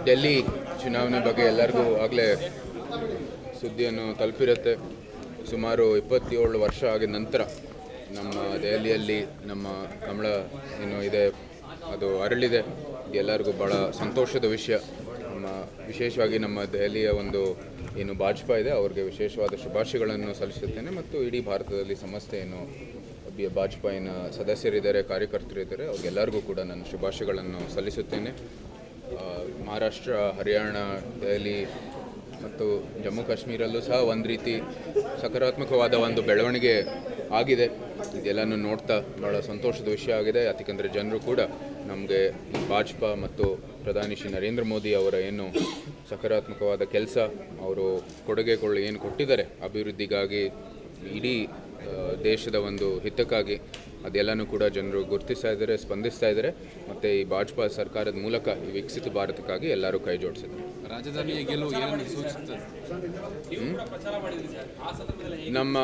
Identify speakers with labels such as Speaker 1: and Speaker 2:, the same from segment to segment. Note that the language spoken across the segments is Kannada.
Speaker 1: ಡೆಲ್ಲಿ ಚುನಾವಣೆ ಬಗ್ಗೆ ಎಲ್ಲರಿಗೂ ಆಗಲೇ ಸುದ್ದಿಯನ್ನು ತಲುಪಿರುತ್ತೆ. ಸುಮಾರು 27 ವರ್ಷ ಆಗಿದ ನಂತರ ನಮ್ಮ ದೆಹಲಿಯಲ್ಲಿ ನಮ್ಮ ಕಮಲ ಏನು ಇದೆ ಅದು ಅರಳಿದೆ. ಎಲ್ಲರಿಗೂ ಭಾಳ ಸಂತೋಷದ ವಿಷಯ. ವಿಶೇಷವಾಗಿ ನಮ್ಮ ದೆಹಲಿಯ ಒಂದು ಏನು ಭಾಜಪಾ ಇದೆ ಅವ್ರಿಗೆ ವಿಶೇಷವಾದ ಶುಭಾಶಯಗಳನ್ನು ಸಲ್ಲಿಸುತ್ತೇನೆ ಮತ್ತು ಇಡೀ ಭಾರತದಲ್ಲಿ ಸಮಸ್ತ ಏನು ಭಾಜಪಾಯಿನ ಸದಸ್ಯರಿದ್ದಾರೆ, ಕಾರ್ಯಕರ್ತರಿದ್ದಾರೆ, ಅವ್ರಿಗೆಲ್ಲರಿಗೂ ಕೂಡ ನನ್ನ ಶುಭಾಶಯಗಳನ್ನು ಸಲ್ಲಿಸುತ್ತೇನೆ. ಮಹಾರಾಷ್ಟ್ರ, ಹರಿಯಾಣ, ದೆಹಲಿ ಮತ್ತು ಜಮ್ಮು ಕಾಶ್ಮೀರಲ್ಲೂ ಸಹ ಒಂದು ರೀತಿ ಸಕಾರಾತ್ಮಕವಾದ ಒಂದು ಬೆಳವಣಿಗೆ ಆಗಿದೆ. ಇದೆಲ್ಲನೂ ನೋಡ್ತಾ ಭಾಳ ಸಂತೋಷದ ವಿಷಯ ಆಗಿದೆ. ಯಾಕೆಂದರೆ ಜನರು ಕೂಡ ನಮಗೆ ಭಾಜಪಾ ಮತ್ತು ಪ್ರಧಾನಿ ಶ್ರೀ ನರೇಂದ್ರ ಮೋದಿ ಅವರ ಏನು ಸಕಾರಾತ್ಮಕವಾದ ಕೆಲಸ, ಅವರು ಕೊಡುಗೆಗಳು ಏನು ಕೊಟ್ಟಿದ್ದಾರೆ ಅಭಿವೃದ್ಧಿಗಾಗಿ, ಇಡೀ ದೇಶದ ಒಂದು ಹಿತಕ್ಕಾಗಿ, ಅದೆಲ್ಲನೂ ಕೂಡ ಜನರು ಗುರುತಿಸ್ತಾ ಇದ್ದಾರೆ, ಸ್ಪಂದಿಸ್ತಾ ಇದ್ದಾರೆ. ಮತ್ತು ಈ ಭಾಜಪಾ ಸರ್ಕಾರದ ಮೂಲಕ ಈ ವಿಕಸಿತ ಭಾರತಕ್ಕಾಗಿ ಎಲ್ಲರೂ ಕೈ ಜೋಡಿಸಿದ್ದಾರೆ.
Speaker 2: ರಾಜಧಾನಿಯ ಗೆಲುವು ಏನನ್ನು ಸೂಚಿಸುತ್ತದೆ?
Speaker 1: ನಮ್ಮ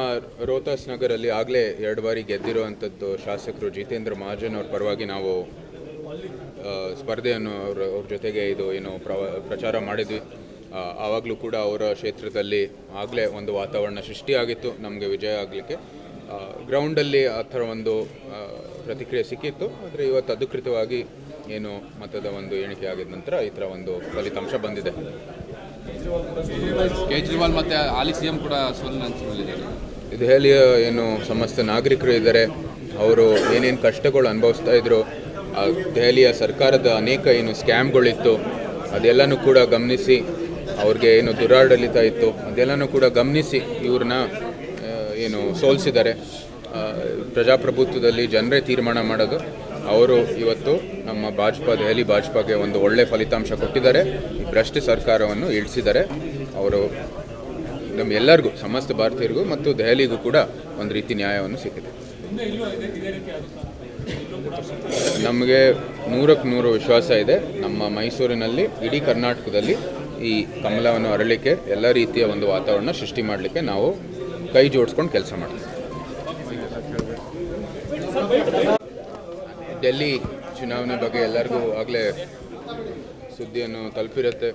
Speaker 1: ರೋಹ್ತಾಸ್ ನಗರಲ್ಲಿ ಆಗಲೇ 2 ಬಾರಿ ಗೆದ್ದಿರುವಂಥದ್ದು ಶಾಸಕರು ಜಿತೇಂದ್ರ ಮಹಾಜನ್ ಅವ್ರ ಪರವಾಗಿ ನಾವು ಸ್ಪರ್ಧೆಯನ್ನು ಅವ್ರ ಜೊತೆಗೆ ಪ್ರಚಾರ ಮಾಡಿದ್ವಿ. ಆವಾಗಲೂ ಕೂಡ ಅವರ ಕ್ಷೇತ್ರದಲ್ಲಿ ಆಗಲೇ ಒಂದು ವಾತಾವರಣ ಸೃಷ್ಟಿಯಾಗಿತ್ತು ನಮಗೆ ವಿಜಯ ಆಗಲಿಕ್ಕೆ. ಗ್ರೌಂಡಲ್ಲಿ ಆ ಥರ ಒಂದು ಪ್ರತಿಕ್ರಿಯೆ ಸಿಕ್ಕಿತ್ತು. ಆದರೆ ಇವತ್ತು ಅಧಿಕೃತವಾಗಿ ಏನು ಮತದ ಒಂದು ಎಣಿಕೆ ಆಗಿದ ನಂತರ ಈ ಥರ ಒಂದು ಫಲಿತಾಂಶ ಬಂದಿದೆ.
Speaker 2: ಕೇಜ್ರಿವಾಲ್ ಮತ್ತು ಹಾಲಿ ಸಿಎಂ ಕೂಡ ಸೋಲಿದ್ದಾರೆ.
Speaker 1: ದೆಹಲಿಯ ಏನು ಸಮಸ್ತ ನಾಗರಿಕರು ಇದ್ದಾರೆ, ಅವರು ಏನೇನು ಕಷ್ಟಗಳು ಅನುಭವಿಸ್ತಾ ಇದ್ರು, ದೆಹಲಿಯ ಸರ್ಕಾರದ ಅನೇಕ ಏನು ಸ್ಕ್ಯಾಮ್ಗಳಿತ್ತು ಅದೆಲ್ಲನೂ ಕೂಡ ಗಮನಿಸಿ, ಅವ್ರಿಗೆ ಏನು ದುರಾಡಳಿತ ಇತ್ತು ಅದೆಲ್ಲನೂ ಕೂಡ ಗಮನಿಸಿ ಇವ್ರನ್ನ ಏನು ಸೋಲಿಸಿದ್ದಾರೆ. ಪ್ರಜಾಪ್ರಭುತ್ವದಲ್ಲಿ ಜನರೇ ತೀರ್ಮಾನ ಮಾಡೋದು. ಅವರು ಇವತ್ತು ನಮ್ಮ ದೆಹಲಿ ಭಾಜಪಾಗೆ ಒಂದು ಒಳ್ಳೆ ಫಲಿತಾಂಶ ಕೊಟ್ಟಿದ್ದಾರೆ. ಈ ಭ್ರಷ್ಟ ಸರ್ಕಾರವನ್ನು ಇಳಿಸಿದ್ದಾರೆ. ಅವರು ನಮ್ಮ ಎಲ್ಲರಿಗೂ, ಸಮಸ್ತ ಭಾರತೀಯರಿಗೂ ಮತ್ತು ದೆಹಲಿಗೂ ಕೂಡ ಒಂದು ರೀತಿ ನ್ಯಾಯವನ್ನು ಸಿಕ್ಕಿದೆ. ನಮಗೆ 100ಕ್ಕೆ 100 ವಿಶ್ವಾಸ ಇದೆ. ನಮ್ಮ ಮೈಸೂರಿನಲ್ಲಿ, ಇಡೀ ಕರ್ನಾಟಕದಲ್ಲಿ ಈ ಕಮಲವನ್ನು ಅರಳಿಕೆ ಎಲ್ಲ ರೀತಿಯ ಒಂದು ವಾತಾವರಣ ಸೃಷ್ಟಿ ಮಾಡಲಿಕ್ಕೆ ನಾವು ಕೈ ಜೋಡಿಸ್ಕೊಂಡು ಕೆಲಸ ಮಾಡ್ತೀವಿ. ಡೆಲ್ಲಿ ಚುನಾವಣೆ ಬಗ್ಗೆ ಎಲ್ಲರಿಗೂ ಆಗಲೇ ಸುದ್ದಿಯನ್ನು ತಲುಪಿರುತ್ತೆ.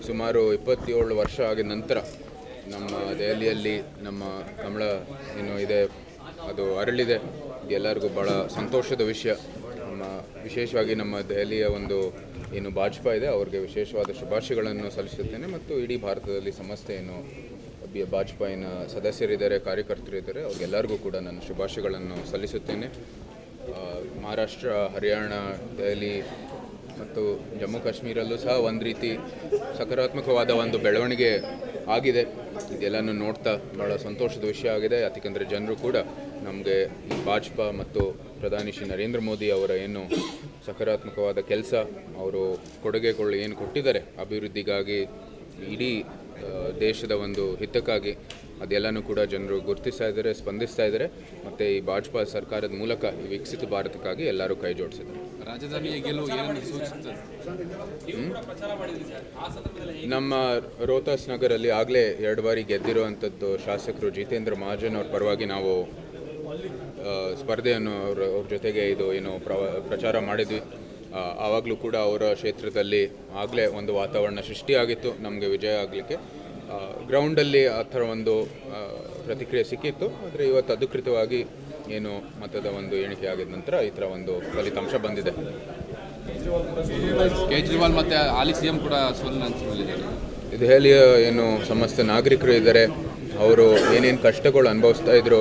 Speaker 1: ಸುಮಾರು 27 ವರ್ಷ ಆಗಿದ ನಂತರ ನಮ್ಮ ದೆಹಲಿಯಲ್ಲಿ ನಮ್ಮ ಕಮಲ ಏನು ಇದೆ ಅದು ಅರಳಿದೆ. ಎಲ್ಲರಿಗೂ ಭಾಳ ಸಂತೋಷದ ವಿಷಯ. ವಿಶೇಷವಾಗಿ ನಮ್ಮ ದೆಹಲಿಯ ಒಂದು ಏನು ಭಾಜಪಾ ಇದೆ ಅವ್ರಿಗೆ ವಿಶೇಷವಾದ ಶುಭಾಶಯಗಳನ್ನು ಸಲ್ಲಿಸುತ್ತೇನೆ ಮತ್ತು ಇಡೀ ಭಾರತದಲ್ಲಿ ಸಮಸ್ತ ಏನು ಭಾಜಪಾಯಿನ ಸದಸ್ಯರಿದ್ದಾರೆ, ಕಾರ್ಯಕರ್ತರಿದ್ದಾರೆ, ಅವ್ರಿಗೆಲ್ಲರಿಗೂ ಕೂಡ ನನ್ನ ಶುಭಾಶಯಗಳನ್ನು ಸಲ್ಲಿಸುತ್ತೇನೆ. ಮಹಾರಾಷ್ಟ್ರ, ಹರಿಯಾಣ, ದೆಹಲಿ ಮತ್ತು ಜಮ್ಮು ಕಾಶ್ಮೀರಲ್ಲೂ ಸಹ ಒಂದು ರೀತಿ ಸಕಾರಾತ್ಮಕವಾದ ಒಂದು ಬೆಳವಣಿಗೆ ಆಗಿದೆ. ಇದೆಲ್ಲನೂ ನೋಡ್ತಾ ಭಾಳ ಸಂತೋಷದ ವಿಷಯ ಆಗಿದೆ. ಯಾಕೆಂದರೆ ಜನರು ಕೂಡ ನಮಗೆ ಈ ಭಾಜಪಾ ಮತ್ತು ಪ್ರಧಾನಿ ಶ್ರೀ ನರೇಂದ್ರ ಮೋದಿ ಅವರ ಏನು ಸಕಾರಾತ್ಮಕವಾದ ಕೆಲಸ, ಅವರು ಕೊಡುಗೆಗಳು ಏನು ಕೊಟ್ಟಿದ್ದಾರೆ ಅಭಿವೃದ್ಧಿಗಾಗಿ, ಇಡೀ ದೇಶದ ಒಂದು ಹಿತಕ್ಕಾಗಿ, ಅದೆಲ್ಲನೂ ಕೂಡ ಜನರು ಗುರುತಿಸ್ತಾ ಇದ್ದಾರೆ, ಸ್ಪಂದಿಸ್ತಾ ಇದ್ದಾರೆ. ಮತ್ತು ಈ ಭಾಜಪಾ ಸರ್ಕಾರದ ಮೂಲಕ ಈ ವಿಕಸಿತ ಭಾರತಕ್ಕಾಗಿ ಎಲ್ಲರೂ ಕೈ ಜೋಡಿಸಿದ್ದಾರೆ.
Speaker 2: ರಾಜಧಾನಿಯ ಗೆಲುವು ಏನನ್ನು ಸೂಚಿಸುತ್ತದೆ?
Speaker 1: ನಮ್ಮ ರೋಹ್ತಾಸ್ ನಗರಲ್ಲಿ ಆಗಲೇ 2 ಬಾರಿ ಗೆದ್ದಿರುವಂಥದ್ದು ಶಾಸಕರು ಜಿತೇಂದ್ರ ಮಹಾಜನ್ ಅವ್ರ ಪರವಾಗಿ ನಾವು ಸ್ಪರ್ಧೆಯನ್ನು ಅವ್ರ ಜೊತೆಗೆ ಪ್ರಚಾರ ಮಾಡಿದ್ವಿ. ಆವಾಗಲೂ ಕೂಡ ಅವರ ಕ್ಷೇತ್ರದಲ್ಲಿ ಆಗಲೇ ಒಂದು ವಾತಾವರಣ ಸೃಷ್ಟಿಯಾಗಿತ್ತು ನಮಗೆ ವಿಜಯ ಆಗಲಿಕ್ಕೆ. ಗ್ರೌಂಡಲ್ಲಿ ಆ ಥರ ಒಂದು ಪ್ರತಿಕ್ರಿಯೆ ಸಿಕ್ಕಿತ್ತು. ಆದರೆ ಇವತ್ತು ಅಧಿಕೃತವಾಗಿ ಏನು ಮತದ ಒಂದು ಎಣಿಕೆ ಆಗಿದ ನಂತರ ಈ ಥರ ಒಂದು ಫಲಿತಾಂಶ ಬಂದಿದೆ.
Speaker 2: ಕೇಜ್ರಿವಾಲ್ ಮತ್ತು ಹಾಲಿ ಸಿಎಂ ಕೂಡ ಸೋಲಿದ್ದಾರೆ.
Speaker 1: ದೆಹಲಿಯ ಏನು ಸಮಸ್ತ ನಾಗರಿಕರು ಇದ್ದಾರೆ, ಅವರು ಏನೇನು ಕಷ್ಟಗಳು ಅನುಭವಿಸ್ತಾ ಇದ್ರು,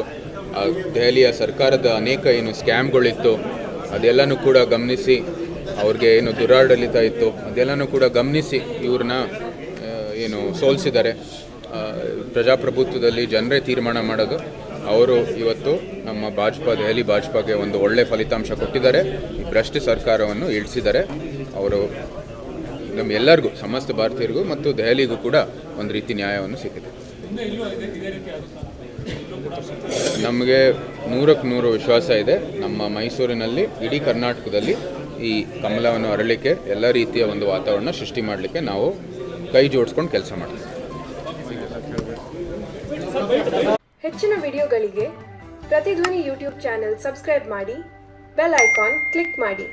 Speaker 1: ದೆಹಲಿಯ ಸರ್ಕಾರದ ಅನೇಕ ಏನು ಸ್ಕ್ಯಾಮ್ಗಳಿತ್ತು ಅದೆಲ್ಲನೂ ಕೂಡ ಗಮನಿಸಿ, ಅವ್ರಿಗೆ ಏನು ದುರಾಡಳಿತ ಇತ್ತು ಅದೆಲ್ಲನೂ ಕೂಡ ಗಮನಿಸಿ ಇವ್ರನ್ನ ಏನು ಸೋಲಿಸಿದ್ದಾರೆ. ಪ್ರಜಾಪ್ರಭುತ್ವದಲ್ಲಿ ಜನರೇ ತೀರ್ಮಾನ ಮಾಡೋದು. ಅವರು ಇವತ್ತು ನಮ್ಮ ದೆಹಲಿ ಭಾಜಪಾಗೆ ಒಂದು ಒಳ್ಳೆ ಫಲಿತಾಂಶ ಕೊಟ್ಟಿದ್ದಾರೆ. ಈ ಭ್ರಷ್ಟ ಸರ್ಕಾರವನ್ನು ಇಳಿಸಿದ್ದಾರೆ. ಅವರು ನಮ್ಮ ಎಲ್ಲರಿಗೂ, ಸಮಸ್ತ ಭಾರತೀಯರಿಗೂ ಮತ್ತು ದೆಹಲಿಗೂ ಕೂಡ ಒಂದು ರೀತಿ ನ್ಯಾಯವನ್ನು ಸಿಕ್ಕಿದೆ. ನಮಗೆ 100ಕ್ಕೆ 100 ವಿಶ್ವಾಸ ಇದೆ. ನಮ್ಮ ಮೈಸೂರಿನಲ್ಲಿ, ಇಡೀ ಕರ್ನಾಟಕದಲ್ಲಿ ಈ ಕಮಲವನ್ನು ಅರಳಿಕೆ ಎಲ್ಲ ರೀತಿಯ ಒಂದು ವಾತಾವರಣ ಸೃಷ್ಟಿ ಮಾಡಲಿಕ್ಕೆ ನಾವು ಕೈ ಜೋಡಿಸ್ಕೊಂಡು ಕೆಲಸ ಮಾಡ್ತೀವಿ.
Speaker 3: ಹೆಚ್ಚಿನ ವಿಡಿಯೋಗಳಿಗೆ ಪ್ರತಿಧ್ವನಿ ಯೂಟ್ಯೂಬ್ ಚಾನೆಲ್ ಸಬ್ಸ್ಕ್ರೈಬ್ ಮಾಡಿ, ಬೆಲ್ ಐಕಾನ್ ಕ್ಲಿಕ್ ಮಾಡಿ.